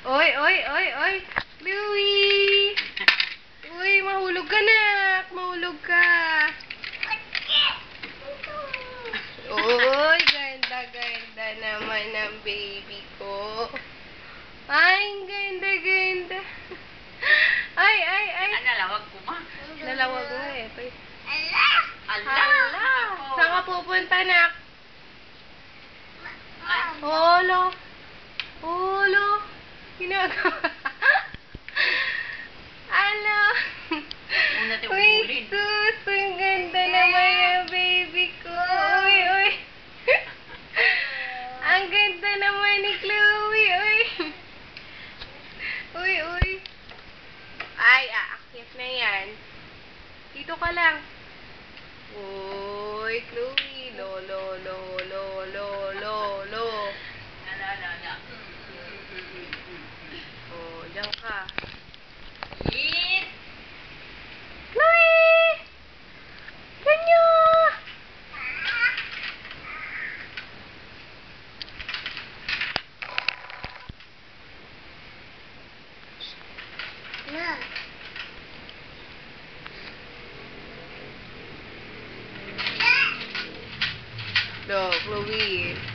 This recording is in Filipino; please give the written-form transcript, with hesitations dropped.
Oy, oy, oy, oy. Louie! Uy, mahulog ka na. Mahulog ka. Uy, ganda-ganda naman ang baby ko. Ay, ganda-ganda. Ay, ay, ay. Nalawag ko ma. Nalawag mo eh. Ala! Hala! Saan ka pupunta, nak? Holo. Holo. Ginagawa. Ano? Uy, sus. Ang ganda naman yung baby ko. Uy, uy. Ang ganda naman ni Chloe. Uy. Uy, uy. Ay, aakyat na yan. Dito ka lang. Uy, Chloe. Lo, lo, lo, lo, lo, lo, lo. Oh, diyan ka. Chloe! Ganyo! Look, Chloe.